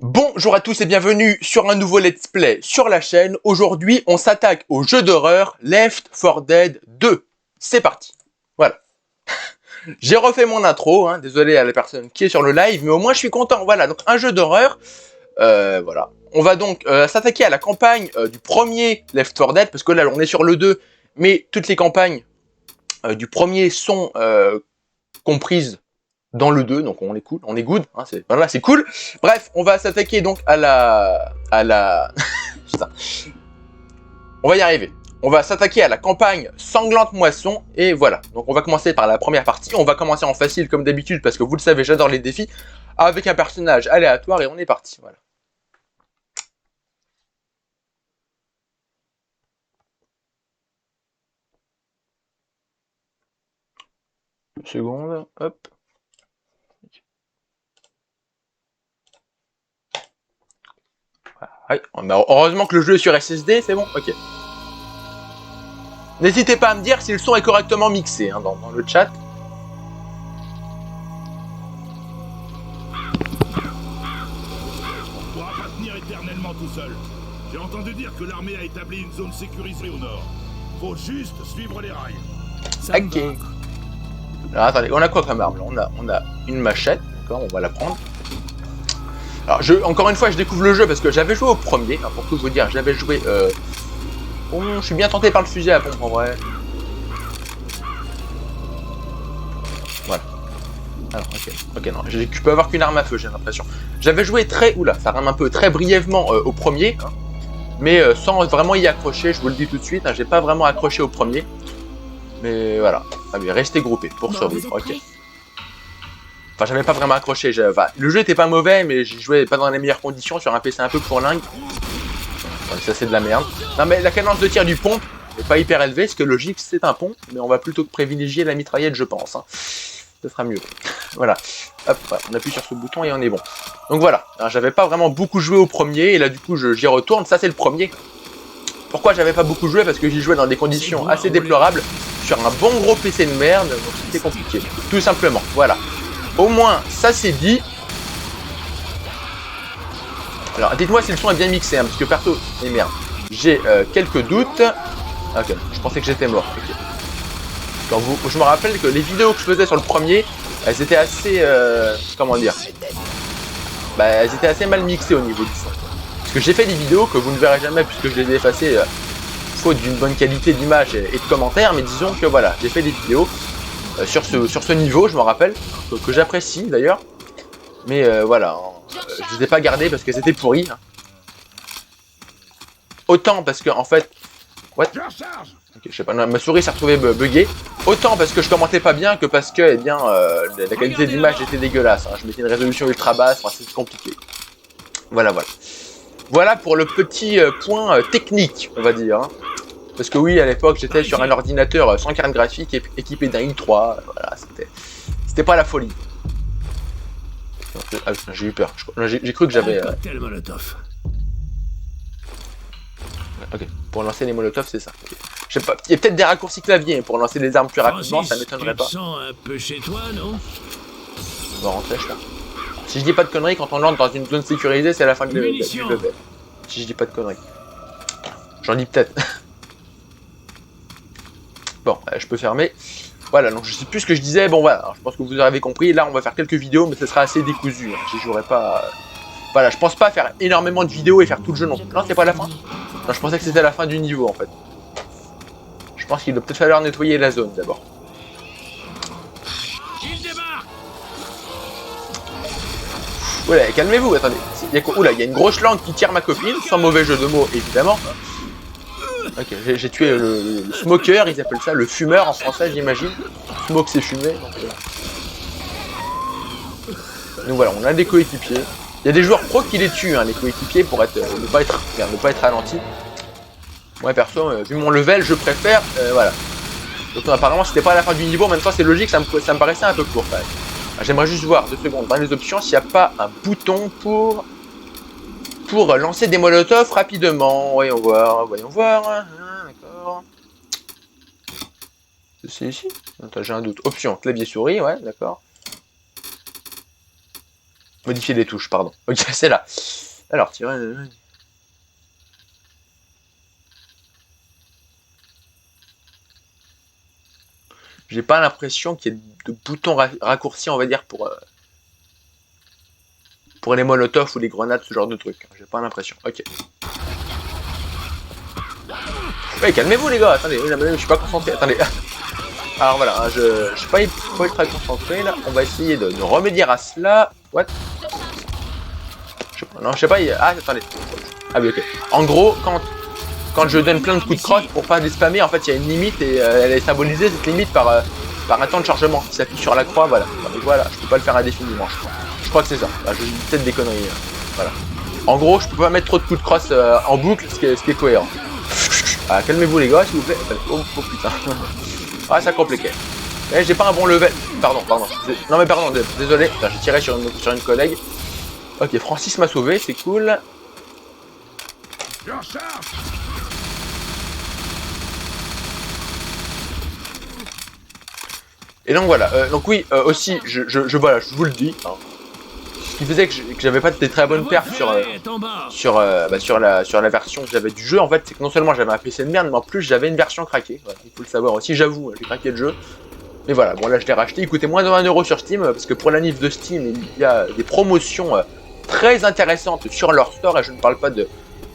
Bonjour à tous et bienvenue sur un nouveau let's play sur la chaîne. Aujourd'hui, on s'attaque au jeu d'horreur Left 4 Dead 2. C'est parti. Voilà. J'ai refait mon intro, hein. Désolé à la personne qui est sur le live, mais au moins je suis content. Voilà, donc un jeu d'horreur. Voilà. On va donc s'attaquer à la campagne du premier Left 4 Dead, parce que là on est sur le 2, mais toutes les campagnes du premier sont comprises dans le 2, donc on est cool, on est good, hein, voilà, c'est cool. Bref, on va s'attaquer donc à la... Putain. On va y arriver. On va s'attaquer à la campagne Sanglante Moisson, et voilà. Donc on va commencer par la première partie, on va commencer en facile comme d'habitude, parce que vous le savez, j'adore les défis, avec un personnage aléatoire, et on est parti, voilà. Une seconde, hop. Ouais, heureusement que le jeu est sur SSD, c'est bon, ok. N'hésitez pas à me dire si le son est correctement mixé hein, dans le chat. On pourra pas tenir éternellement tout seul. J'ai entendu dire que l'armée a établi une zone sécurisée au nord. Faut juste suivre les rails. Ok. Alors attendez, on a quoi comme arme là on a une machette, d'accord, on va la prendre. Alors encore une fois, je découvre le jeu parce que j'avais joué au premier, hein, pour tout vous dire, j'avais joué... Oh, je suis bien tenté par le fusil à pompe en vrai. Voilà. Alors, ok, non, je peux avoir qu'une arme à feu, j'ai l'impression. J'avais joué très... Oula, ça rame un peu, très brièvement au premier, hein, mais sans vraiment y accrocher, je vous le dis tout de suite, hein, j'ai pas vraiment accroché au premier. Mais voilà, ah, mais restez groupés pour survivre, ok. Enfin, j'avais pas vraiment accroché. Enfin, le jeu était pas mauvais, mais j'y jouais pas dans les meilleures conditions sur un PC un peu pourlingue. Enfin, ça, c'est de la merde. Non, mais la cadence de tir du pompe est pas hyper élevée, ce que logique, c'est un pont, mais on va plutôt privilégier la mitraillette, je pense. Hein. Ce sera mieux. Voilà. Hop, on appuie sur ce bouton et on est bon. Donc voilà. J'avais pas vraiment beaucoup joué au premier, et là, du coup, j'y retourne. Ça, c'est le premier. Pourquoi j'avais pas beaucoup joué? Parce que j'y jouais dans des conditions assez déplorables, sur un bon gros PC de merde, donc c'était compliqué. Tout simplement. Voilà. Au moins, ça c'est dit. Alors, dites-moi si le son est bien mixé, hein, parce que perso, et merde, j'ai quelques doutes. Ok, je pensais que j'étais mort. Okay. Je me rappelle que les vidéos que je faisais sur le premier, elles étaient assez, comment dire, bah, elles étaient assez mal mixées au niveau du son. Parce que j'ai fait des vidéos que vous ne verrez jamais puisque je les ai effacées faute d'une bonne qualité d'image et de commentaires, mais disons que voilà, j'ai fait des vidéos sur ce niveau, je me rappelle, que j'apprécie d'ailleurs, mais voilà, je les ai pas gardés parce qu'elles étaient pourries. Hein. Autant parce que en fait, what? Okay, je sais pas, ma souris s'est retrouvée buggée. Autant parce que je commentais pas bien que parce que, eh bien, la qualité d'image était dégueulasse. Hein. Je mettais une résolution ultra basse, enfin, c'est compliqué. Voilà, voilà. Voilà pour le petit point technique, on va dire. Hein. Parce que oui, à l'époque, j'étais sur un ordinateur sans carte graphique équipé d'un i3. Voilà, c'était pas la folie. Ah, j'ai eu peur. J'ai cru que j'avais... Ok, pour lancer les molotovs, c'est ça. Okay. Je sais pas, il y a peut-être des raccourcis clavier pour lancer des armes plus rapidement, ça m'étonnerait pas. Tu te sens un peu chez toi, non? On va rentrer, là. Si je dis pas de conneries, quand on entre dans une zone sécurisée, c'est la fin du level. Si je dis pas de conneries. J'en dis peut-être. Bon, je peux fermer. Voilà, donc je sais plus ce que je disais. Bon, voilà, alors, je pense que vous avez compris. Là, on va faire quelques vidéos, mais ce sera assez décousu. Hein. J'y jouerai pas... Voilà, je pense pas faire énormément de vidéos et faire tout le jeu non plus. Non, c'est pas la fin. Non, je pensais que c'était la fin du niveau, en fait. Je pense qu'il doit peut-être falloir nettoyer la zone, d'abord. Voilà, calmez-vous, attendez. Oula, il y a une grosse langue qui tire ma copine, sans mauvais jeu de mots, évidemment. Ok, j'ai tué le smoker, ils appellent ça le fumeur en français, j'imagine. Smoke, c'est fumer. Donc voilà, on a des coéquipiers. Il y a des joueurs pro qui les tuent, hein, les coéquipiers, pour être, ne pas être ralentis. Moi, perso, vu mon level, je préfère, voilà. Donc apparemment, c'était pas à la fin du niveau, en même temps, c'est logique, ça me paraissait un peu court, quand même. J'aimerais juste voir, 2 secondes, dans les options, s'il n'y a pas un bouton pour lancer des molotovs rapidement. Voyons voir, hein, d'accord. C'est ici? Attends, j'ai un doute. Option, clavier souris, ouais, d'accord. Modifier les touches, pardon. Ok, c'est là. Alors, tirer... J'ai pas l'impression qu'il y ait de boutons raccourcis, on va dire, pour les molotovs ou les grenades, ce genre de trucs. J'ai pas l'impression. Ok. Ouais, calmez-vous les gars, attendez, je suis pas concentré, attendez. Alors voilà, je suis pas très concentré là, on va essayer de remédier à cela. What? Non, je sais pas, ah attendez. Ah oui, ok. En gros, quand je donne plein de coups de crosse pour pas les spammer, en fait il y a une limite et elle est symbolisée cette limite par un temps de chargement qui s'appuie sur la croix, voilà. Voilà, je peux pas le faire indéfiniment, je crois que c'est ça. Bah, je dis peut-être des conneries, voilà. En gros, je peux pas mettre trop de coups de crosse en boucle, ce qui est cohérent. Ah, calmez-vous les gars, s'il vous plaît. Oh putain. Ah, ça compliqué. Eh, j'ai pas un bon level. Pardon. Non mais pardon, désolé. J'ai tiré sur une collègue. Ok, Francis m'a sauvé, c'est cool. Et donc voilà. Donc oui, aussi, voilà, je vous le dis. Hein. Ce qui faisait que j'avais pas des très bonnes perfs sur la version que j'avais du jeu, en fait, c'est que non seulement j'avais un PC de merde, mais en plus j'avais une version craquée. Voilà, il faut le savoir aussi, j'avoue, j'ai craqué le jeu. Mais voilà, bon là je l'ai racheté, il coûtait moins de 1 € sur Steam, parce que pour la NIF de Steam, il y a des promotions très intéressantes sur leur store, et je ne parle pas des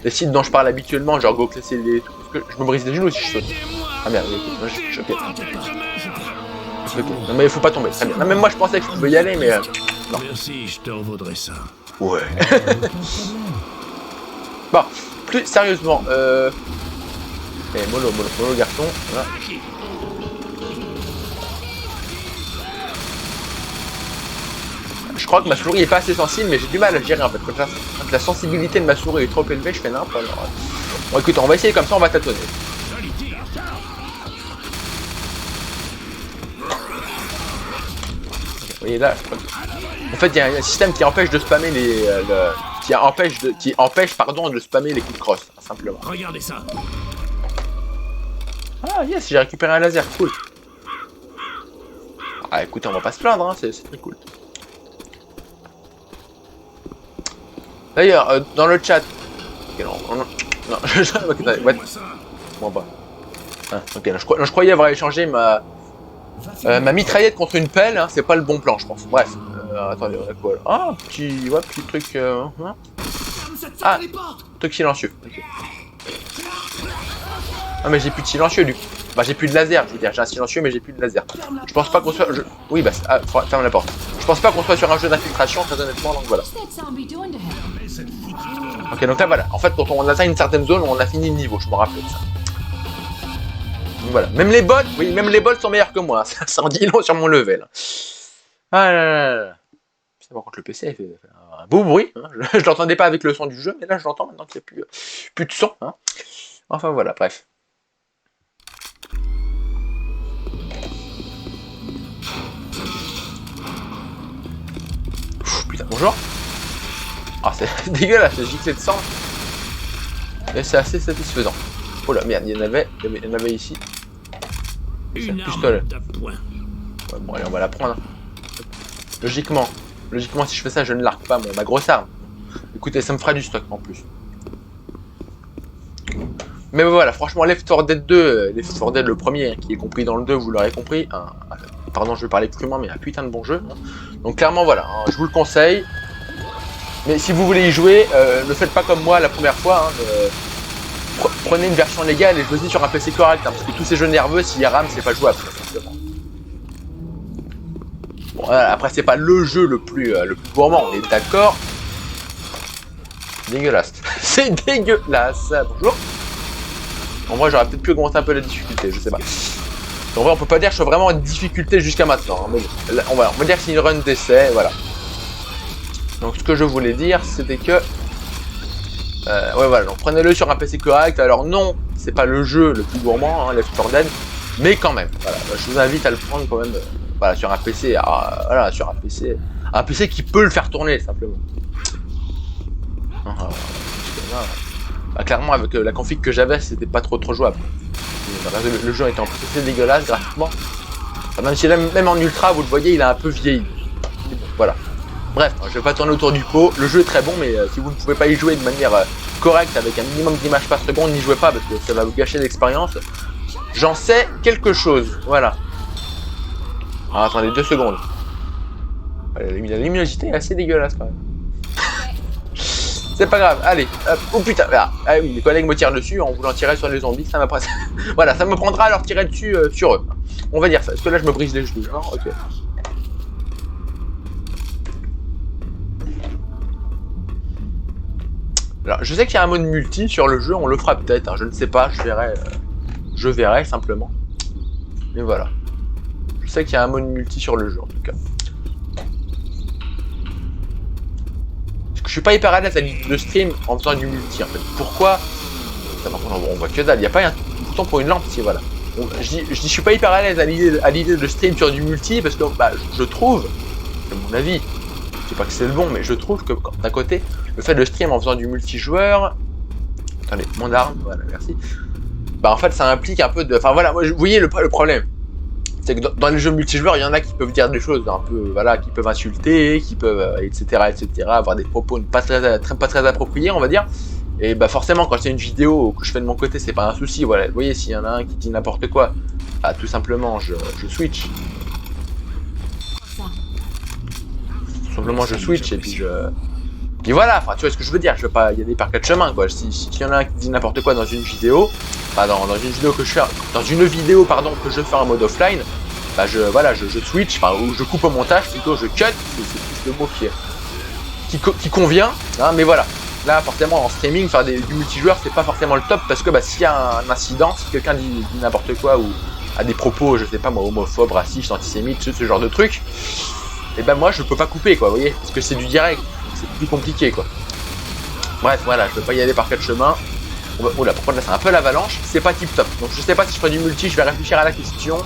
sites dont je parle habituellement, genre GoClassé et tout, parce que je me brise les genoux si je saute. Ah merde, ok. Non mais il faut pas tomber, très bien. Non mais moi je pensais que je pouvais y aller, mais... non. Merci, je te revaudrai ça. Ouais. Bon, plus sérieusement, mollo garçon, voilà. Je crois que ma souris est pas assez sensible, mais j'ai du mal à gérer en fait. Quand la sensibilité de ma souris est trop élevée, je fais n'importe quoi. Bon écoute, on va essayer comme ça, on va tâtonner. Vous voyez là, en fait il y a un système qui empêche de spammer qui empêche de spammer les coups de crosse, simplement. Regardez ça. Ah yes, j'ai récupéré un laser, cool. Ah écoutez, on va pas se plaindre, hein, c'est très cool. D'ailleurs, dans le chat... Ok, non, Bon bah... Ah, ok, là, je croyais avoir échangé ma mitraillette contre une pelle, hein, c'est pas le bon plan, je pense. Bref, attendez, on a quoi là? Ah, petit truc... hein. Ah, truc silencieux. Okay. Ah, mais j'ai plus de silencieux, du coup. Bah, j'ai plus de laser, je veux dire, j'ai un silencieux, mais j'ai plus de laser. Je pense pas qu'on soit... Oui, bah, ferme la porte. Je pense pas qu'on soit sur un jeu d'infiltration, très honnêtement, donc voilà. Ok, donc là, voilà. En fait, quand on atteint une certaine zone, on a fini le niveau, je me rappelle ça. Donc voilà. Même les bots, oui, même les bots sont meilleurs que moi. Ça en dit long sur mon level. Ah là là. C'est par contre le PC fait un beau bruit. Hein. Je l'entendais pas avec le son du jeu, mais là je l'entends maintenant qu'il n'y a plus de son. Hein. Enfin voilà, bref. Putain, bonjour. Ah, c'est dégueulasse, ce giclé de sang. Mais c'est assez satisfaisant. Oh la merde, il y en avait ici. C'est un pistolet. Ouais, bon, allez, on va la prendre. Logiquement, si je fais ça, je ne l'arque pas, ma grosse arme. Écoutez, ça me fera du stock en plus. Mais voilà, franchement, Left 4 Dead 2, Left 4 Dead le premier, qui est compris dans le 2, vous l'aurez compris. Pardon, je vais parler crûment, mais un putain de bon jeu. Hein. Donc clairement, voilà, hein, je vous le conseille. Mais si vous voulez y jouer, ne faites pas comme moi la première fois. Hein, prenez une version légale et jouez-y sur un PC correct, hein, parce que tous ces jeux nerveux, s'il y a RAM, c'est pas jouable. Bon, voilà, après, c'est pas le jeu le plus gourmand, on est d'accord. Dégueulasse. C'est dégueulasse. Bonjour. En vrai, j'aurais peut-être pu augmenter un peu la difficulté, je sais pas. En vrai, on peut pas dire que je suis vraiment en difficulté jusqu'à maintenant. Hein, mais là, on va dire que c'est une run d'essai, voilà. Donc, ce que je voulais dire, c'était que... ouais, voilà, donc prenez-le sur un PC correct. Alors non, c'est pas le jeu le plus gourmand, hein, Left 4 Dead, mais quand même, voilà, je vous invite à le prendre quand même, voilà, sur un PC, voilà, sur un PC qui peut le faire tourner, simplement. Bah, clairement, avec la config que j'avais, c'était pas trop jouable. Le jeu était en plus assez dégueulasse graphiquement. Enfin, même si même en ultra, vous le voyez, il a un peu vieilli. Voilà. Bref, je vais pas tourner autour du pot. Le jeu est très bon, mais si vous ne pouvez pas y jouer de manière correcte avec un minimum d'images par seconde, n'y jouez pas parce que ça va vous gâcher l'expérience. J'en sais quelque chose. Voilà. Ah, attendez 2 secondes. La luminosité est assez dégueulasse quand même. C'est pas grave, allez, hop, oh putain, ah oui, les collègues me tirent dessus en voulant tirer sur les zombies, ça m'a presque... Voilà, ça me prendra à leur tirer dessus sur eux. On va dire ça, parce que là je me brise les genoux, hein, ok. Alors, je sais qu'il y a un mode multi sur le jeu, on le fera peut-être, hein, je ne sais pas, je verrai simplement. Mais voilà. Je sais qu'il y a un mode multi sur le jeu en tout cas. Je suis pas hyper à l'aise à l'idée de stream en faisant du multi en fait. Pourquoi? Ça, par contre, on voit que dalle. Il n'y a pas un bouton pour une lampe ici, voilà. Je dis je suis pas hyper à l'aise à l'idée de stream sur du multi parce que bah, je trouve, c'est mon avis, je sais pas que c'est le bon, mais je trouve que d'un côté, le fait de stream en faisant du multijoueur, attendez, mon arme, voilà, merci. Bah en fait, ça implique un peu de, enfin voilà, vous voyez le problème. C'est que dans les jeux multijoueurs, il y en a qui peuvent dire des choses un peu, voilà, qui peuvent insulter, qui peuvent, etc., avoir des propos pas très appropriés, on va dire. Et bah forcément, quand c'est une vidéo que je fais de mon côté, c'est pas un souci, voilà. Vous voyez, s'il y en a un qui dit n'importe quoi, bah tout simplement, je switch. Tout simplement, je switch et puis puis voilà, enfin tu vois ce que je veux dire, je veux pas y aller par 4 chemins quoi. Si y en a un qui dit n'importe quoi dans une vidéo, enfin dans une vidéo que je fais, dans une vidéo pardon que je fais en mode offline, bah je switch, enfin ou je coupe au montage, plutôt je cut, c'est plus le mot qui convient, hein, mais voilà. Là forcément en streaming, faire du multijoueur c'est pas forcément le top parce que bah s'il y a un incident, si quelqu'un dit n'importe quoi ou a des propos, je sais pas moi, homophobes, racistes, antisémites, ce genre de trucs, et ben moi je peux pas couper quoi, vous voyez, parce que c'est du direct. C'est plus compliqué quoi. Bref, voilà, je peux pas y aller par 4 chemins. Oula, par contre là c'est un peu l'avalanche, c'est pas tip top. Donc je sais pas si je ferai du multi, je vais réfléchir à la question.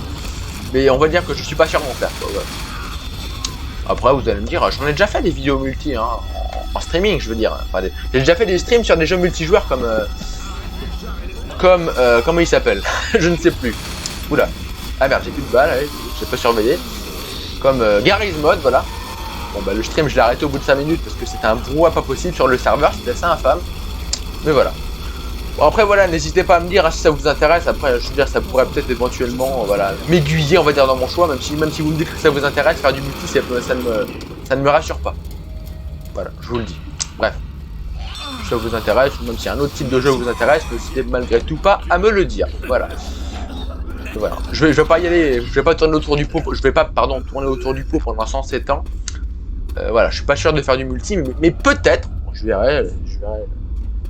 Mais on va dire que je suis pas sûr d'en faire quoi. Ouais. Après vous allez me dire, j'en ai déjà fait des vidéos multi hein, en streaming, je veux dire. Enfin, j'ai déjà fait des streams sur des jeux multijoueurs comme comment il s'appelle. Je ne sais plus. Oula. Ah merde, j'ai plus de balles, allez, j'ai pas surveillé. Comme Garry's Mod, voilà. Bon bah le stream je l'ai arrêté au bout de 5 minutes parce que c'était un brouhaha pas possible sur le serveur, c'était assez infâme. Mais voilà. Bon après voilà, n'hésitez pas à me dire hein, si ça vous intéresse, après je veux dire ça pourrait peut-être éventuellement voilà, m'aiguiller on va dire dans mon choix, même si vous me dites que ça vous intéresse, faire du multi ça ne me rassure pas. Voilà, je vous le dis. Bref. Si ça vous intéresse, ou même si un autre type de jeu vous intéresse, n'hésitez malgré tout pas à me le dire. Voilà. Voilà. Je vais pas y aller, je vais pas tourner autour du pot, tourner autour du pot pendant 107 ans. Voilà, je suis pas sûr de faire du multi, mais peut-être, je verrai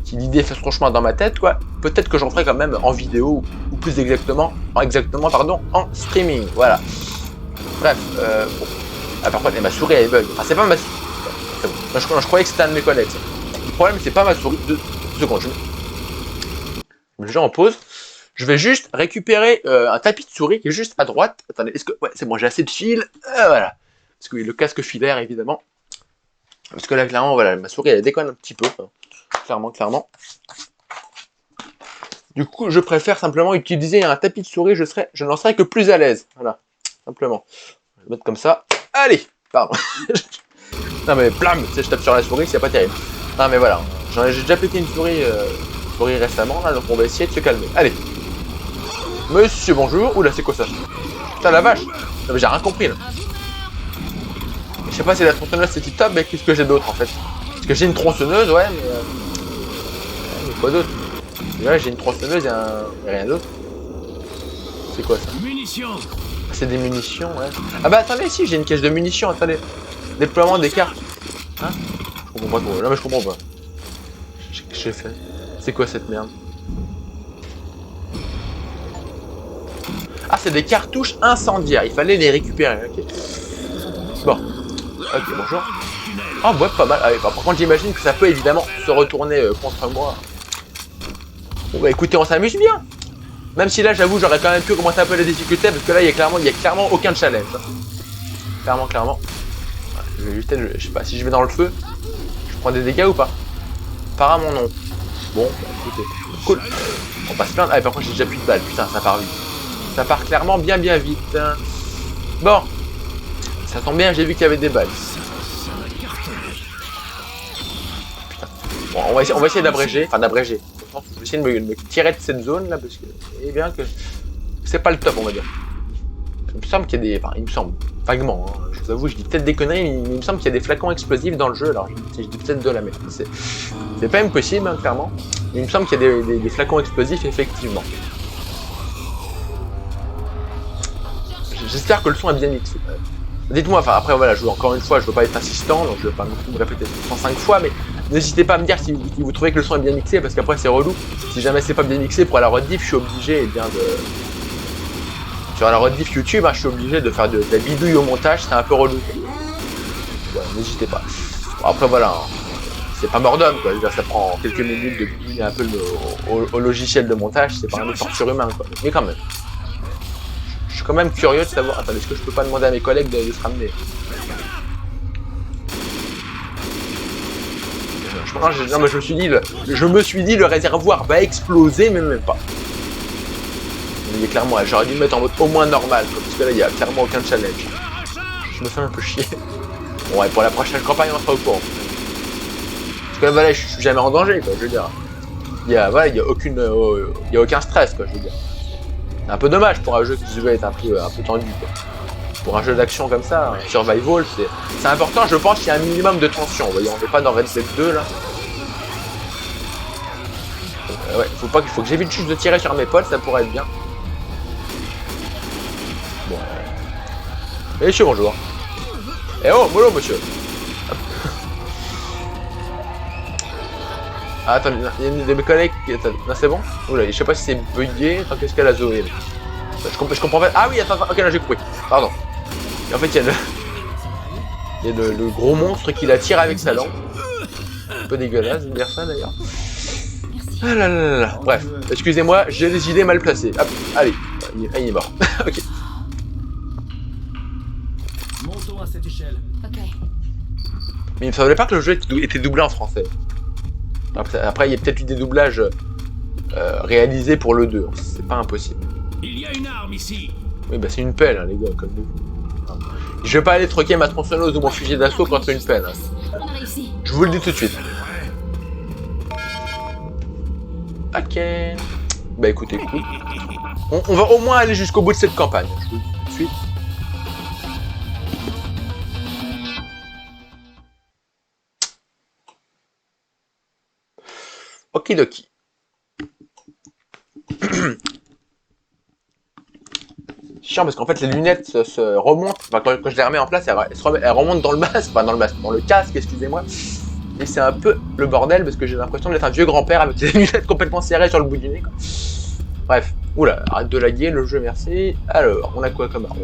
si l'idée fait son chemin dans ma tête, quoi. Peut-être que j'en ferai quand même en vidéo, ou plus exactement, en streaming, voilà. Bref, bon. Ah, par contre, ma souris elle bug. Ah, c'est pas ma souris. C'est bon. Moi, je croyais que c'était un de mes collègues. Ça. Le problème, c'est pas ma souris. 2 secondes, je me mets en pause. Je vais juste récupérer un tapis de souris qui est juste à droite. Attendez, est-ce que. Ouais, c'est bon, j'ai assez de fil. Voilà. Parce que le casque filaire, évidemment. Parce que là, clairement, voilà, ma souris, elle déconne un petit peu. Hein. Clairement. Du coup, je préfère simplement utiliser un tapis de souris, je n'en serai que plus à l'aise. Voilà, simplement. Je vais le mettre comme ça. Allez, pardon. Non mais, blam, tu sais, je tape sur la souris, c'est pas terrible. Non mais voilà, j'ai déjà pété une souris récemment, là, donc on va essayer de se calmer. Allez. Monsieur, bonjour. Oula, c'est quoi ça? Putain, la vache. Non mais j'ai rien compris, là. Je sais pas si la tronçonneuse c'est tip top, mais qu'est-ce que j'ai d'autre en fait? Parce que j'ai une tronçonneuse, ouais, mais quoi d'autre? Ouais, j'ai une tronçonneuse et rien d'autre. C'est quoi ça? Munitions. C'est des munitions, ouais. Ah bah attendez, si, j'ai une caisse de munitions, attendez. Déploiement des cartes. Hein? Je comprends pas trop. Non mais je comprends pas. Qu'est-ce que j'ai fait? C'est quoi cette merde? Ah, c'est des cartouches incendiaires. Il fallait les récupérer, ok. Bon. Ok, bonjour. Ah ouais, pas mal. Allez, bah, par contre, j'imagine que ça peut évidemment se retourner contre moi. Bon bah écoutez, on s'amuse bien. Même si là, j'avoue, j'aurais quand même pu augmenter un peu la difficulté parce que là, il y a clairement aucun challenge. Clairement. Ouais, je sais pas, si je vais dans le feu, je prends des dégâts ou pas? Apparemment non. Bon, bah écoutez, cool. On passe plein. Ah, par contre, j'ai déjà plus de balles. Putain, ça part vite. Ça part clairement bien vite. Bon. Ça tombe bien, j'ai vu qu'il y avait des balles. Bon, on va essayer d'abréger, enfin d'abréger. Je vais essayer de me tirer de cette zone là parce que eh bien que c'est pas le top, on va dire. Il me semble qu'il y a des, enfin il me semble vaguement. Hein, je vous avoue, je dis peut-être des conneries, mais il me semble qu'il y a des flacons explosifs dans le jeu. Alors je dis peut-être de la merde. C'est pas impossible, hein, clairement. Mais il me semble qu'il y a des flacons explosifs effectivement. J'espère que le son est bien mixé. Dites-moi, enfin après voilà, encore une fois, je veux pas être insistant, donc je vais pas non plus me répéter 105 fois, mais n'hésitez pas à me dire si vous trouvez que le son est bien mixé, parce qu'après c'est relou. Si jamais c'est pas bien mixé, pour la rediff, je suis obligé eh bien, de... Sur la rediff YouTube, hein, je suis obligé de faire de la bidouille au montage, c'est un peu relou. Voilà, n'hésitez pas. Bon, après voilà, hein, c'est pas mort d'homme, quoi. Je veux dire, ça prend quelques minutes de bidouiller un peu au logiciel de montage, c'est pas un effort surhumain, quoi. Mais quand même. Je suis quand même curieux de savoir. Attendez, est-ce que je peux pas demander à mes collègues de se ramener? Non, mais je me suis dit le réservoir va exploser, mais même pas. Mais clairement, j'aurais dû me mettre en mode au moins normal, quoi, parce que là il y a clairement aucun challenge. Je me fais un peu chier. Bon, ouais, pour la prochaine campagne on sera au courant. Parce que là, voilà, je suis jamais en danger, quoi, je veux dire. Il y a aucun stress, quoi, je veux dire. C'est un peu dommage pour un jeu qui se veut être un peu tendu, quoi. Pour un jeu d'action comme ça, un survival, c'est important, je pense qu'il y a un minimum de tension. Vous voyez, on n'est pas dans Red Dead 2 là. Ouais, faut que j'évite juste de tirer sur mes potes, ça pourrait être bien. Bon. Et monsieur, bonjour. Eh oh, mollo monsieur. Ah, attends, il y a une de mes collègues qui... Attends, non, c'est bon? Oula, je sais pas si c'est bugué. Attends, qu'est-ce qu'elle a Zoé là? Je comprends pas. Ah oui, attends, ok, là j'ai compris. Pardon. Et en fait, il y a le gros monstre qui la tire avec sa langue. Un peu dégueulasse de dire ça d'ailleurs. Ah là là là. Bref, excusez-moi, j'ai des idées mal placées. Hop, allez, il est mort. Ok. Montons à cette échelle. Ok. Mais il me semblait pas que le jeu était doublé en français. Après, il y a peut-être eu des doublages réalisés pour le 2. C'est pas impossible. Il y a une arme ici. Oui, bah c'est une pelle, hein, les gars, comme vous. Je vais pas aller troquer ma tronçonneuse ou mon fusil d'assaut contre une pelle. Hein. On a réussi. Je vous le dis tout de suite. Ok. Bah écoutez, cool. On va au moins aller jusqu'au bout de cette campagne. Je vous le dis tout de suite. Okidoki. Chiant parce qu'en fait les lunettes se remontent, enfin, quand je les remets en place, elles remontent dans le masque, enfin dans le casque, excusez-moi. Et c'est un peu le bordel parce que j'ai l'impression d'être un vieux grand-père avec des lunettes complètement serrées sur le bout du nez, quoi. Bref, oula, arrête de laguer le jeu, merci. Alors, on a quoi comme arme?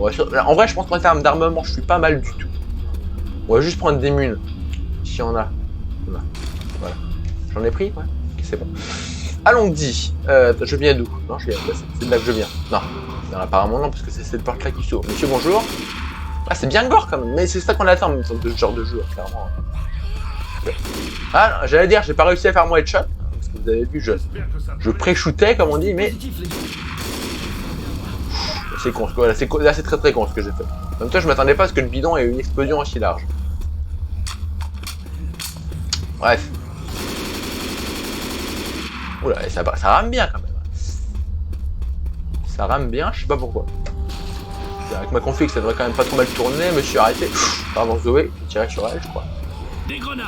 En vrai, je pense qu'en termes d'armement, je suis pas mal du tout. On va juste prendre des mules. Si on a. Voilà. J'en ai pris, ouais. Ok, c'est bon. Allons-y. Je viens d'où? Non, je viens. C'est de là que je viens. Non. Non, apparemment non, parce que c'est cette porte-là qui s'ouvre. Monsieur, bonjour. Ah, c'est bien gore quand même, mais c'est ça qu'on attend de ce genre de jeu, clairement. Ah, j'allais dire, j'ai pas réussi à faire mon headshot, parce que vous avez vu, je pré-shootais, comme on dit, mais... C'est con, là c'est très très con ce que j'ai fait. En même temps, je m'attendais pas à ce que le bidon ait une explosion aussi large. Bref. Oula, et ça rame bien quand même. Ça rame bien, je sais pas pourquoi. Avec ma config, ça devrait quand même pas trop mal tourner. Me suis arrêté. Pardon, Zoé, j'ai tiré sur elle, je crois. Des grenades.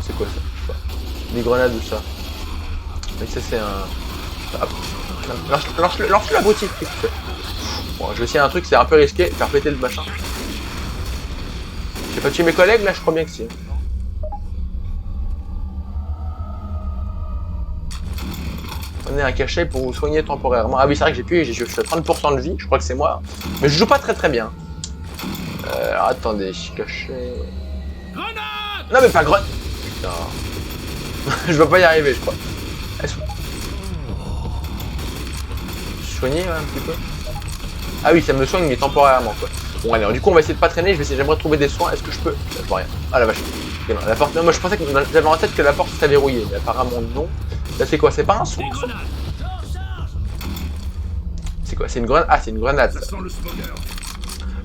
C'est quoi ça? Je sais pas. Des grenades ou ça? Mais ça, c'est un. Ah, lance la boutique, qu'est-ce que tu fais? Bon, je vais essayer un truc, c'est un peu risqué, faire péter le machin. J'ai pas tué mes collègues, là, je crois bien que si. Prenez un cachet pour vous soigner temporairement. Ah oui, c'est vrai que je suis à 30% de vie, je crois que c'est moi. Mais je joue pas très bien. Alors, attendez, cachet... Grenade. Non mais pas grenade. Putain. Je vais pas y arriver, je crois. Soigner un petit peu. Ah oui, ça me soigne mais temporairement quoi. Bon allez, alors, du coup on va essayer de pas traîner, j'aimerais trouver des soins. Est-ce que je peux? Je vois rien. Ah la vache. Okay, non, la porte... non, moi je pensais que j'avais en tête que la porte s'était verrouillée, mais apparemment non. Là c'est quoi? C'est pas un son? C'est quoi? C'est une grenade? Ah c'est une grenade. Ça sent le smoker.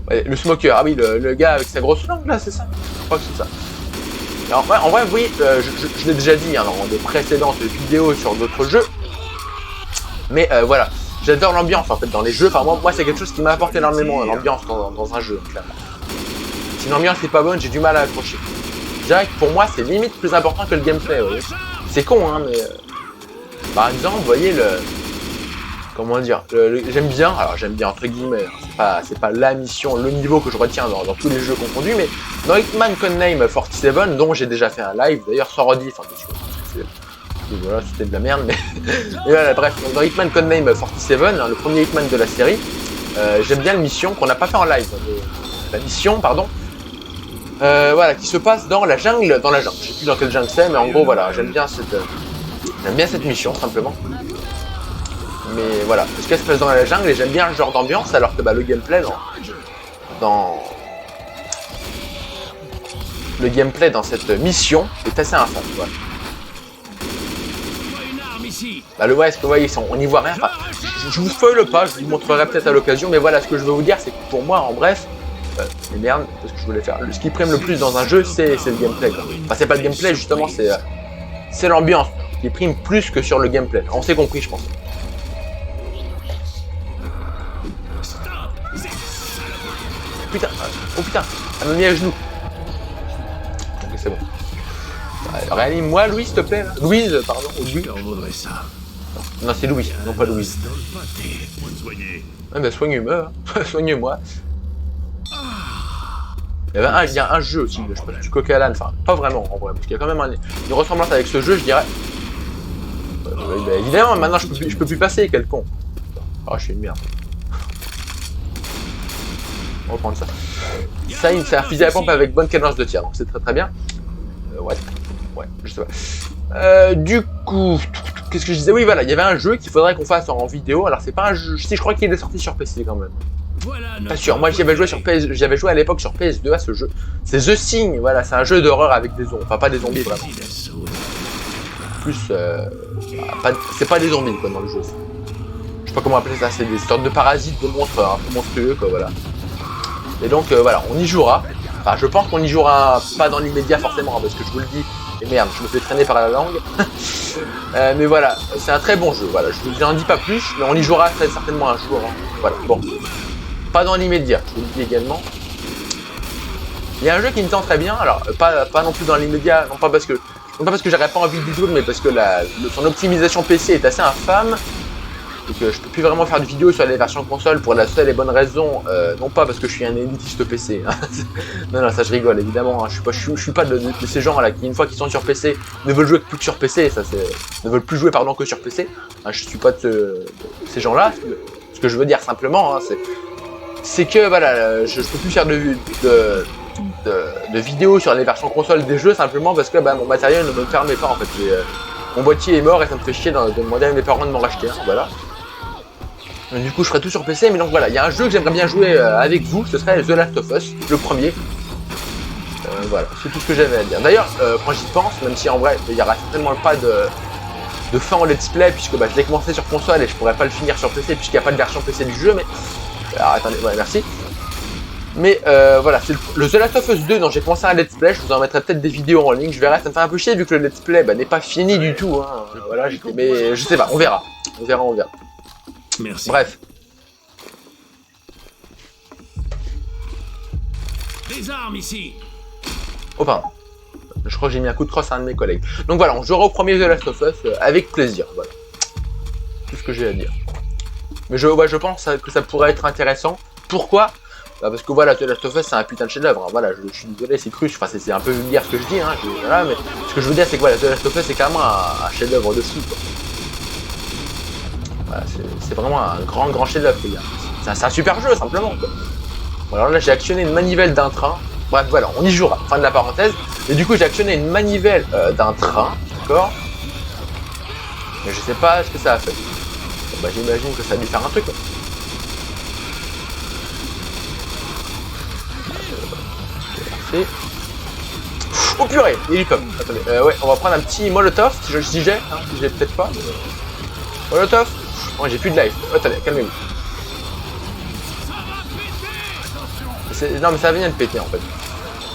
Ouais, le smoker, ah oui, le gars avec sa grosse langue là, c'est ça? Je crois que c'est ça. Alors, ouais, en vrai, vous voyez, je l'ai déjà dit hein, dans des précédentes vidéos sur d'autres jeux. Mais voilà, j'adore l'ambiance en fait dans les jeux. Enfin, moi c'est quelque chose qui m'apporte énormément l'ambiance dans un jeu, clairement. Si l'ambiance n'est pas bonne, j'ai du mal à accrocher. Je dirais que pour moi, c'est limite plus important que le gameplay. C'est con, hein, mais par exemple, vous voyez comment dire, j'aime bien, alors j'aime bien entre guillemets, hein, c'est pas la mission, le niveau que je retiens dans tous les jeux confondus, mais dans Hitman Codename 47, dont j'ai déjà fait un live, d'ailleurs sans rediff, hein, parce que voilà, c'était de la merde, mais et voilà, bref, dans Hitman Codename 47, hein, le premier Hitman de la série, j'aime bien la mission qu'on n'a pas fait en live, la mission, pardon, voilà, qui se passe dans la jungle, je sais plus dans quelle jungle c'est, mais en gros, voilà, j'aime bien cette mission, simplement. Mais voilà, parce qu'elle se passe dans la jungle et j'aime bien le genre d'ambiance, alors que le gameplay le gameplay dans cette mission est assez infâme. Voilà. Ouais, ce que vous voyez, on n'y voit rien. Enfin, je vous spoile pas, je vous montrerai peut-être à l'occasion, mais voilà, ce que je veux vous dire, c'est que pour moi, en bref, mais merde, parce que je voulais faire. Ce qui prime le plus dans un jeu, c'est le gameplay. Quoi. Enfin, c'est pas le gameplay, justement, c'est l'ambiance qui prime plus que sur le gameplay. On s'est compris, je pense. Putain, oh putain, elle m'a mis à genoux. Ok, c'est bon. Réanime-moi, Louise, s'il te plaît. Là. Louise, pardon. Non, c'est Louis, non pas Louise. Ouais, mais soigne-moi. Soigne-moi. Il y a un jeu aussi, je sais pas si tu coques à l'âne, enfin, pas vraiment en vrai, parce qu'il y a quand même une ressemblance avec ce jeu, je dirais. Évidemment, maintenant je peux plus passer, quel con. Ah, je suis une merde. On va prendre ça. Ça, c'est un fusil à pompe avec bonne cadence de tir, donc c'est très bien. Ouais, je sais pas. Du coup, qu'est-ce que je disais? Oui, voilà, il y avait un jeu qu'il faudrait qu'on fasse en vidéo. Alors, c'est pas un jeu. Si, je crois qu'il est sorti sur PC quand même. Pas sûr, moi j'avais joué à l'époque sur PS2 à ce jeu. C'est The Thing, voilà, c'est un jeu d'horreur avec des zombies. Enfin, pas des zombies vraiment. Plus. C'est pas des zombies quoi dans le jeu. Je sais pas comment appeler ça, c'est des sortes de parasites, de monstres un peu monstrueux quoi, voilà. Et donc voilà, on y jouera. Enfin, je pense qu'on y jouera pas dans l'immédiat forcément, parce que je vous le dis, et merde, je me fais traîner par la langue. Mais voilà, c'est un très bon jeu, voilà, je vous en dis pas plus, mais on y jouera très certainement un jour. Hein. Voilà, bon. Pas dans l'immédiat, je vous le dis également. Il y a un jeu qui me tente très bien, alors pas non plus dans l'immédiat, non pas parce que j'aurais pas envie de jouer, mais parce que son optimisation PC est assez infâme. Et que je peux plus vraiment faire de vidéos sur les versions console pour la seule et bonne raison, non pas parce que je suis un élitiste PC, hein. non, ça je rigole évidemment, hein. Je suis pas de ces gens là qui une fois qu'ils sont sur PC ne veulent jouer plus que sur PC, ne veulent plus jouer que sur PC, hein, je suis pas de ces gens là, ce que je veux dire simplement, hein, c'est que voilà, je peux plus faire de vidéos sur les versions console des jeux simplement parce que mon matériel ne me permet pas en fait, mon boîtier est mort et ça me fait chier de demander à mes parents de m'en racheter, hein, voilà. Du coup je ferai tout sur PC, mais donc voilà, il y a un jeu que j'aimerais bien jouer avec vous, ce serait The Last of Us, le premier. Voilà, c'est tout ce que j'avais à dire. D'ailleurs, quand j'y pense, même si en vrai il n'y aura certainement pas de fin en let's play, puisque je l'ai commencé sur console et je pourrais pas le finir sur PC puisqu'il n'y a pas de version PC du jeu, mais... Alors attendez, ouais, merci. Mais voilà, c'est le The Last of Us 2 dont j'ai commencé un let's play, je vous en mettrai peut-être des vidéos en ligne, je verrai, ça me fait un peu chier vu que le let's play n'est pas fini du tout, hein. Voilà, mais je sais pas, on verra. Merci. Bref. Des armes ici. Oh pardon. Je crois que j'ai mis un coup de crosse à un de mes collègues. Donc voilà, on jouera au premier The Last of Us avec plaisir. Voilà. Tout ce que j'ai à dire. Mais je pense que ça pourrait être intéressant. Pourquoi ? Parce que voilà, The Last of Us c'est un putain de chef-d'œuvre. Hein. Voilà, je suis désolé, c'est cru. Enfin, c'est un peu vulgaire ce que je dis. Hein. Voilà, mais ce que je veux dire, c'est que voilà, The Last of Us c'est carrément un chef-d'œuvre de fou. Voilà, c'est vraiment un grand chef-d'œuvre, les gars. C'est un super jeu, simplement. Quoi. Bon, alors là, j'ai actionné une manivelle d'un train. Bref, voilà, on y jouera. Fin de la parenthèse. Et du coup, j'ai actionné une manivelle d'un train, d'accord. Mais je sais pas ce que ça a fait. Bon, j'imagine que ça a dû faire un truc. Quoi. Merci. Oh purée, il est comme. Attendez, ouais, on va prendre un petit molotov, si j'ai, hein, si j'ai peut-être pas. Molotov. Oh, j'ai plus de life. Oh, attendez, calmez-vous. Non, mais ça vient de péter en fait.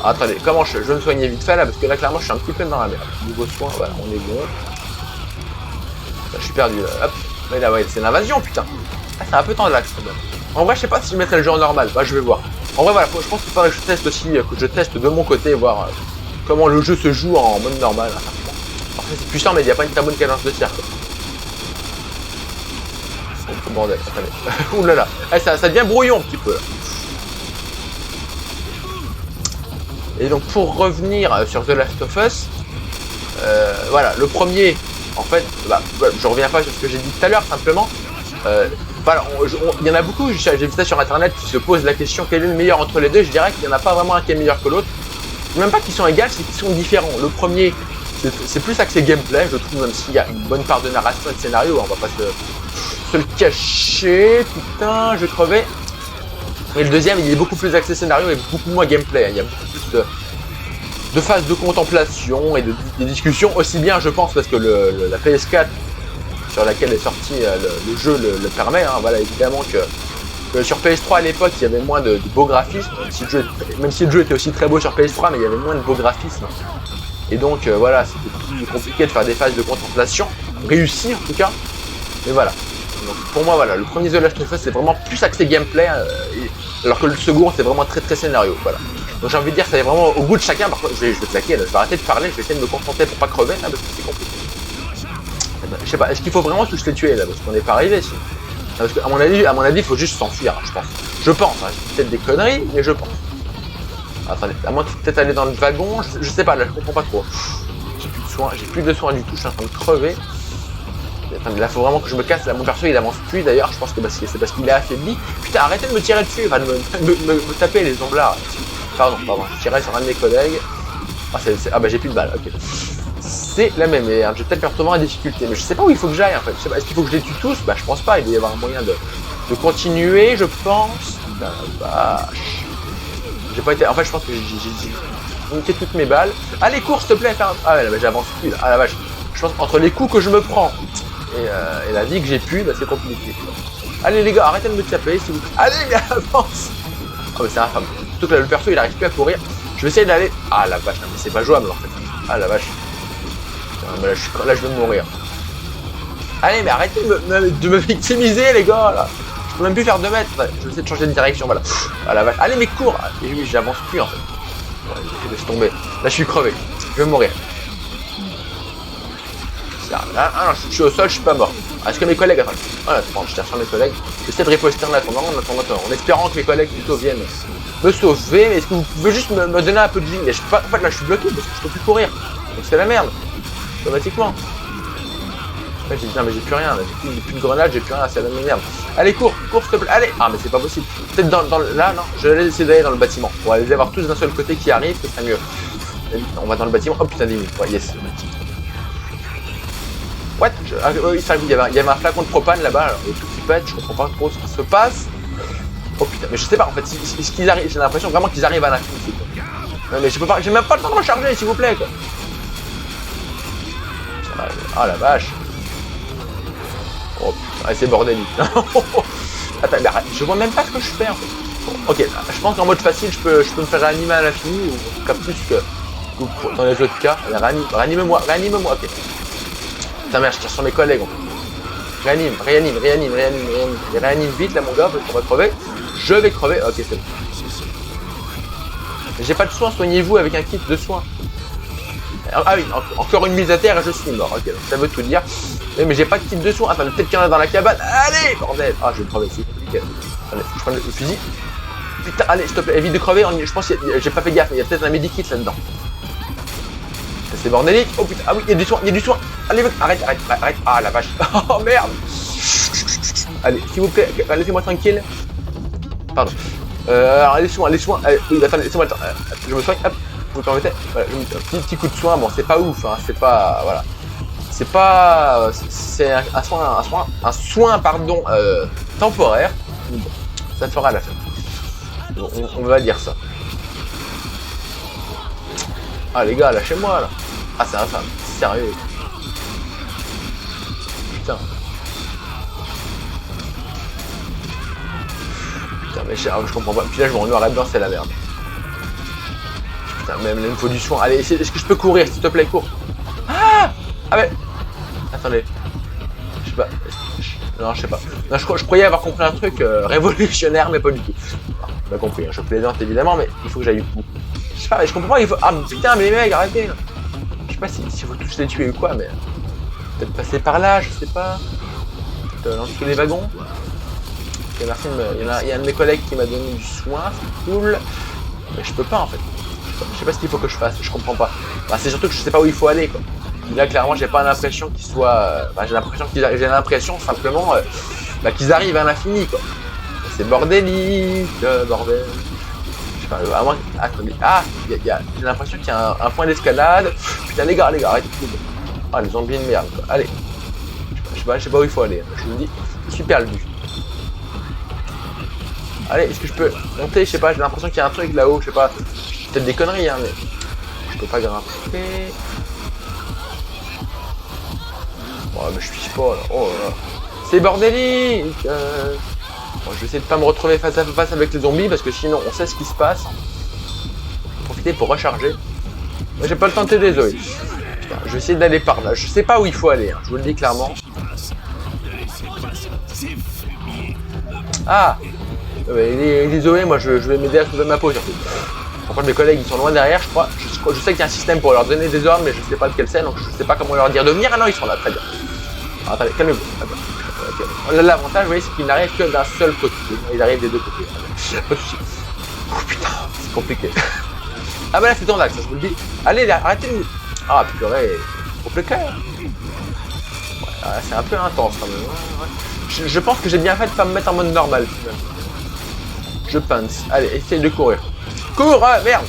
Attendez, comment je vais me soigner vite fait là, parce que là clairement je suis un petit peu dans la merde. Niveau soin, voilà, on est bon. Là, je suis perdu là, hop. Mais là, ouais, c'est l'invasion, putain. Ah, c'est un peu tendax quand même. En vrai, je sais pas si je mettrais le jeu en normal, bah je vais voir. En vrai, voilà, je pense qu'il faudrait que je teste aussi, que je teste de mon côté, voir comment le jeu se joue en mode normal. Après, c'est puissant, mais il n'y a pas une très bonne cadence de tir, quoi. Oh, bordel, attendez. Ouh là là, ça devient brouillon un petit peu là. Et donc pour revenir sur The Last of Us, voilà, le premier, en fait, je reviens pas sur ce que j'ai dit tout à l'heure, simplement. Voilà, il y en a beaucoup, j'ai vu ça sur internet, qui se posent la question quel est le meilleur entre les deux. Je dirais qu'il n'y en a pas vraiment un qui est meilleur que l'autre. Même pas qu'ils sont égaux, c'est qu'ils sont différents. Le premier, c'est plus axé gameplay, je trouve, même s'il y a une bonne part de narration et de scénario, on va pas se le cacher. Putain, je crevais. Et le deuxième, il est beaucoup plus axé scénario et beaucoup moins gameplay. Il y a beaucoup plus de phases de contemplation et des discussions, aussi bien, je pense, parce que la PS4 sur laquelle est sorti le jeu le permet. Hein, voilà, évidemment que sur PS3 à l'époque, il y avait moins de beaux graphismes, même si le jeu était aussi très beau sur PS3, mais il y avait moins de beaux graphismes. Et donc, voilà, c'était plus compliqué de faire des phases de contemplation, réussies en tout cas. Mais voilà. Donc, pour moi, voilà, le premier The Last of Us, c'est vraiment plus axé gameplay, alors que le second, c'est vraiment très très scénario. Voilà. Donc j'ai envie de dire, ça est vraiment au goût de chacun. Par contre, je vais claquer, là, je vais arrêter de parler, je vais essayer de me concentrer pour pas crever, là, parce que c'est compliqué. Je sais pas, est-ce qu'il faut vraiment tous les tuer là, parce qu'on n'est pas arrivé ici. Parce qu'à mon avis, il faut juste s'enfuir, je pense. Je pense, hein, c'est peut-être des conneries, mais je pense. Attendez, à moins qu'il faut peut-être aller dans le wagon, je sais pas, là, je comprends pas trop. J'ai plus de soins du tout, je suis en train de crever. Attendez, là, faut vraiment que je me casse, là, mon perso, il avance plus, d'ailleurs, je pense que c'est parce qu'il est affaibli. Putain, arrêtez de me tirer dessus, enfin, de me taper les omblards. Pardon, je tirais sur un de mes collègues. Ah bah j'ai plus de balles, ok. C'est la même merde, je vais peut-être me retrouver en difficulté, mais je sais pas où il faut que j'aille en fait. Je sais pas, est-ce qu'il faut que je les tue tous? Bah je pense pas, il doit y avoir un moyen de continuer, je pense. Putain la vache. J'ai pas été. En fait je pense que j'ai niqué toutes mes balles. Allez cours s'il te plaît, ah ouais là, bah, j'avance plus là. Ah la vache. Je pense entre les coups que je me prends et la vie que j'ai pu, bah c'est compliqué. Allez les gars, arrêtez de me taper s'il vous plaît. Allez mais avance. Oh mais c'est infâme. Surtout que là, le perso il arrive plus à courir. Je vais essayer d'aller. Ah la vache, non, mais c'est pas jouable en fait. Ah la vache. Putain, mais là je vais mourir. Allez mais arrêtez de me victimiser les gars là. Je peux même plus faire 2 mètres. Je vais essayer de changer de direction, voilà. Ah la vache. Allez mais cours. Et oui j'avance plus en fait. Ouais, laisse tomber. Là je suis crevé. Je vais mourir. Là, non, je suis au sol, je suis pas mort. Est-ce que mes collègues. Attends, voilà, je tire sur mes collègues. J'essaie de riposter en attendant, en espérant que mes collègues plutôt viennent me sauver. Mais est-ce que vous pouvez juste me donner un peu de vie? Mais je peux pas. En fait là je suis bloqué parce que je peux plus courir. Donc c'est la merde. Automatiquement. Ouais, non mais j'ai plus rien, j'ai plus de grenades, j'ai plus rien, c'est la même merde. Allez cours s'il te plaît, allez. Ah mais c'est pas possible. Peut-être là non, je vais essayer d'aller dans le bâtiment. On va les avoir tous d'un seul côté qui arrivent, ce serait mieux. On va dans le bâtiment. Oh putain des minutes. Ouais yes. What? Oui, il y avait un flacon de propane là-bas, et tout qui pète, je comprends pas trop ce qui se passe. Oh putain, mais je sais pas, en fait, ce qu'ils arrivent, j'ai l'impression vraiment qu'ils arrivent à l'infini. Mais j'ai même pas le temps de recharger, s'il vous plaît, quoi. Ah la vache. Oh putain, c'est bordélique. Attends, mais arrête, je vois même pas ce que je fais en fait. Bon, ok, je pense qu'en mode facile, je peux me faire réanimer à l'infini, ou en tout cas plus que dans les autres cas. Réanime-moi, ok. Putain merde, je tire sur mes collègues en fait. Réanime vite là mon gars, parce qu'on va crever. Je vais crever, ok c'est bon. J'ai pas de soins, soignez-vous avec un kit de soins. Ah oui, encore une mise à terre et je suis mort, ok, donc ça veut tout dire. Mais j'ai pas de kit de soins, attends, peut-être qu'il y en a dans la cabane. Allez, bordel. Ah je vais crever, c'est compliqué. Allez, je prends le fusil. Putain, allez, s'il te plaît, évite de crever, je pense que j'ai pas fait gaffe, mais il y a peut-être un medikit là-dedans. C'est bordélique. Oh putain, ah oui, il y a du soin. Allez, arrête. Ah la vache. Oh merde. Allez, s'il vous plaît, laissez-moi tranquille. Pardon. Alors, les soins. Oui, attendez, laissez-moi le temps. Je me soigne, hop, vous me permettez. Voilà, un petit coup de soin. Bon, c'est pas ouf, hein, c'est pas. Voilà. C'est pas. C'est un soin, pardon, temporaire. Bon, ça fera l'affaire. Bon, on va dire ça. Ah les gars, lâchez-moi là. Ah c'est infâme, sérieux. Putain. Putain mais je comprends pas. Puis là je me noir là-dedans, c'est la merde. Putain, même il me faut du soin. Allez, est-ce que je peux courir, s'il te plaît, cours. Ah mais... Attendez. Je sais pas. Non, je sais pas. Non, je croyais avoir compris un truc révolutionnaire, mais pas du tout. J'ai pas compris, hein. Je plaisante évidemment, mais il faut que j'aille où. Je sais pas, je comprends pas, il faut... Ah putain, mais les mecs, arrêtez là. Je sais pas s'il faut tous les tuer ou quoi, mais... Peut-être passer par là, je sais pas. Peut-être lancer tous les wagons. Ok, merci, il y a un de mes collègues qui m'a donné du soin, c'est cool. Mais je peux pas en fait. Je sais pas ce qu'il faut que je fasse, je comprends pas. Bah, c'est surtout que je sais pas où il faut aller quoi. Là clairement j'ai pas l'impression qu'ils soient... j'ai l'impression simplement qu'ils arrivent à l'infini quoi. C'est bordélique, bordel. Je sais pas, à moins... Attendez, j'ai l'impression qu'il y a un point d'escalade. Putain les gars, arrêtez tout. Ah les zombies de merde quoi, allez. Je sais pas où il faut aller, je vous le dis, je suis perdu. Allez, est-ce que je peux monter? Je sais pas, j'ai l'impression qu'il y a un truc là-haut, je sais pas. Peut-être des conneries hein, mais je peux pas grimper. Oh mais je suis pas là, oh là. C'est bordélique. Bon, je vais essayer de pas me retrouver face à face avec les zombies parce que sinon on sait ce qui se passe. Je vais profiter pour recharger. Moi j'ai pas le temps de t'aider désolé. Putain, je vais essayer d'aller par là, je sais pas où il faut aller, hein. Je vous le dis clairement. Ah désolé, moi je vais m'aider à sauver ma peau surtout. Par contre mes collègues ils sont loin derrière je crois. Je sais qu'il y a un système pour leur donner des ordres mais je sais pas lequel c'est donc je sais pas comment leur dire de venir. Ah non ils sont là, très bien. Alors, attendez, calmez-vous. Okay. L'avantage vous voyez c'est qu'ils n'arrivent que d'un seul côté. Ils arrivent des deux côtés. Pas de soucis. Oh putain, c'est compliqué. Ah bah là c'est ton axe, je vous le dis. Allez là, arrêtez de... Ah purée, compliqué. Ouais, c'est un peu intense quand même. Ouais. Je pense que j'ai bien fait de pas me mettre en mode normal finalement. Je pense. Allez, essaye de courir. Cours, merde.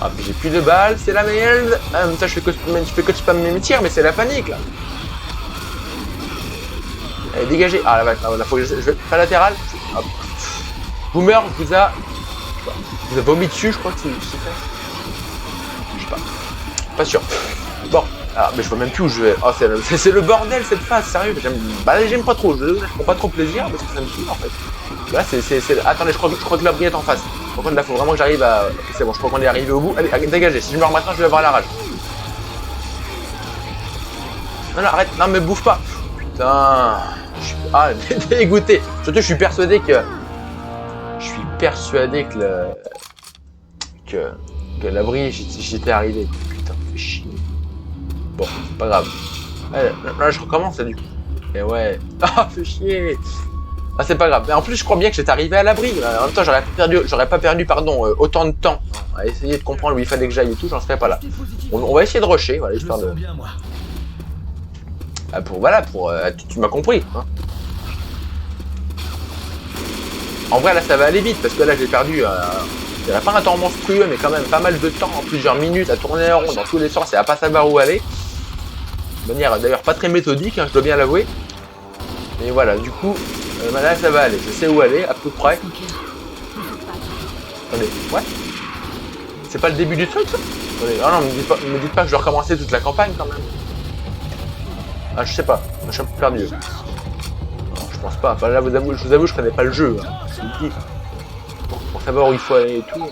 Ah, puis j'ai plus de balles, c'est la merde. Ah, même ça, je fais que spam mes tirs, mais c'est la panique là. Allez, dégagez. Ah, là, faut que je vais pas latéral. Hop. Boomer vous a vomi dessus, je crois que c'est fait. Je sais pas. Pas sûr. Bon. Ah, mais je vois même plus où je vais. Oh, c'est le bordel cette phase, sérieux. J'aime pas trop. Je prends pas trop plaisir parce que ça me saoule en fait. Là, attendez, je crois que la brille est en face. Par contre, là, faut vraiment que j'arrive à. C'est bon, je crois qu'on est arrivé au bout. Allez, dégagez. Si je meurs maintenant, je vais avoir la rage. Non, arrête. Non, mais bouffe pas. Putain. Ah, dégoûté. Surtout, je suis persuadé que l'abri, j'étais arrivé. Putain, fais chier. Bon, c'est pas grave. Allez, là, je recommence, là, du coup. Et ouais. Ah, fais chier. Ah, c'est pas grave. Mais en plus, je crois bien que j'étais arrivé à l'abri. En même temps, j'aurais pas perdu, autant de temps à essayer de comprendre où il fallait que j'aille et tout. J'en serais pas là. On va essayer de rusher. Voilà, j'espère de. Ah, tu m'as compris. Hein. En vrai, là, ça va aller vite parce que là, j'ai perdu. Il n'y a pas un temps monstrueux, mais quand même pas mal de temps, plusieurs minutes à tourner en rond dans tous les sens et à pas savoir où aller. De manière d'ailleurs pas très méthodique, hein, je dois bien l'avouer. Et voilà, du coup, là ça va aller. Je sais où aller, à peu près. Attendez, ouais. C'est pas le début du truc ça? Attendez, ah non, me dites pas que je dois recommencer toute la campagne quand même. Ah, je sais pas, je suis un peu perdu. Non, je pense pas. Enfin là, je vous avoue, je connais pas le jeu. Hein. Pour savoir où il faut aller et tout.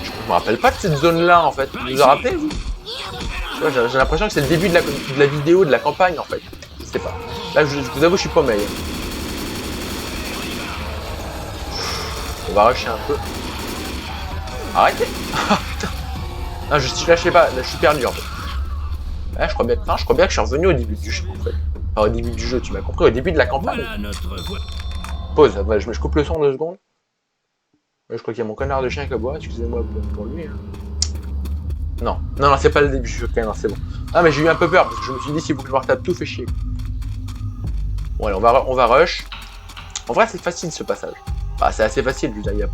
Je me rappelle pas de cette zone là en fait. Vous vous en rappelez vous? J'ai l'impression que c'est le début de la vidéo, de la campagne en fait. Je sais pas. Là je vous avoue je suis paumé. On va rusher un peu. Arrêtez. Ah putain. Non je sais pas, là je suis perdu en fait. Là, je crois bien que je suis revenu au début du jeu en fait. Enfin, au début du jeu, tu m'as compris, au début de la campagne. Voilà notre voie. Pause, je coupe le son 2 secondes. Je crois qu'il y a mon connard de chien qui aboie, excusez-moi pour lui. Hein. Non, c'est pas le début du jeu, non, c'est bon. Ah, mais j'ai eu un peu peur, parce que je me suis dit, si vous je me retape tout, fait chier. Bon, allez, on va rush. En vrai, c'est facile ce passage. Enfin, c'est assez facile, je veux dire, il n'y a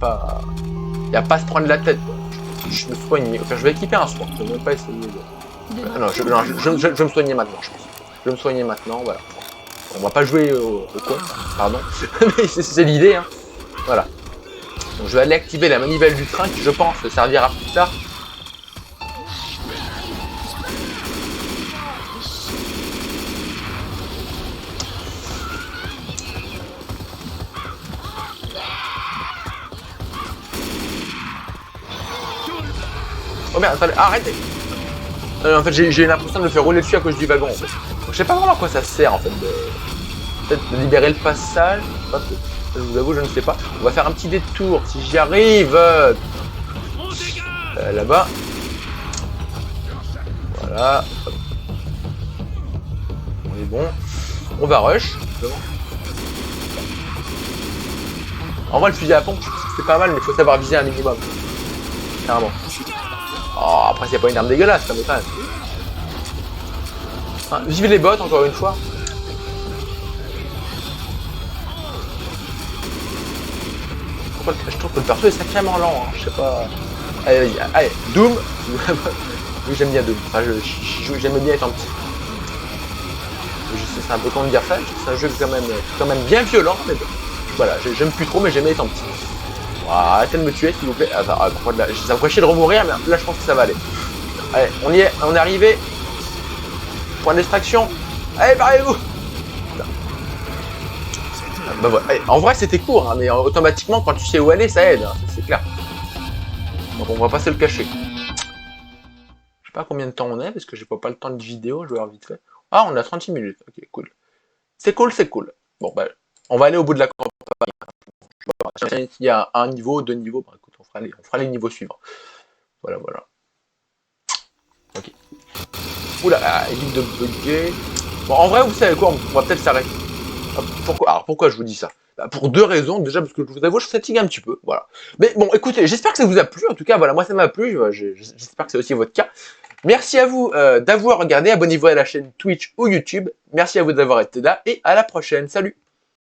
pas à se prendre la tête, quoi. Je me soigne, enfin, je vais équiper un soin, je vais même pas essayer de... Non, je vais me soigner maintenant, je pense. Je vais me soigner maintenant, voilà. On va pas jouer au coin, pardon. Mais c'est l'idée, hein. Voilà. Donc je vais aller activer la manivelle du train qui, je pense, servira plus tard. Oh merde, attendez, arrêtez. En fait, j'ai l'impression de me faire rouler dessus à cause du wagon, en fait. Donc, je sais pas vraiment à quoi ça sert, en fait, peut-être de libérer le passage. Je vous avoue, je ne sais pas. On va faire un petit détour, si j'y arrive. Là-bas. Voilà. Hop. On est bon. On va rush. En vrai, le fusil à pompe, c'est pas mal, mais il faut savoir viser un minimum. Carrément. Oh, après, c'est pas une arme dégueulasse, ça me quand même. Hein, vive les bots, encore une fois. Je trouve que le perso est sacrément lent, hein. Je sais pas. Allez, vas-y, allez, Doom. Oui, j'aime bien Doom. Enfin, j'aime bien être en petit. Je sais, c'est un peu con de dire ça. C'est un jeu quand même bien violent, mais bon. Voilà, j'aime plus trop, mais j'aime être en petit. Voilà, arrêtez de me tuer, s'il vous plaît. Enfin, ça me ferait chier de remourir, mais là, je pense que ça va aller. Allez, on y est, on est arrivé. Point d'extraction. Allez, barrez-vous. Bah, voilà. Allez, en vrai, c'était court, hein, mais automatiquement, quand tu sais où aller, ça aide, hein, c'est clair. Donc, on va pas se le cacher. Je sais pas combien de temps on est, parce que j'ai pas le temps de vidéo, je vais voir vite fait. Ah, on a 36 minutes, ok, cool. C'est cool, c'est cool. Bon, bah, on va aller au bout de la campagne. Il y a un niveau, 2 niveaux, bah, écoute, on fera les niveaux suivants. Voilà, voilà. Ok. Oula, évite de bugger. Bon, en vrai, vous savez quoi, on va peut-être s'arrêter. Pourquoi je vous dis ça? Bah, pour 2 raisons. Déjà, parce que je vous avoue, je fatigue un petit peu, voilà. Mais bon, écoutez, j'espère que ça vous a plu. En tout cas, voilà, moi ça m'a plu. J'espère que c'est aussi votre cas. Merci à vous d'avoir regardé. Abonnez-vous à la chaîne Twitch ou YouTube. Merci à vous d'avoir été là et à la prochaine. Salut!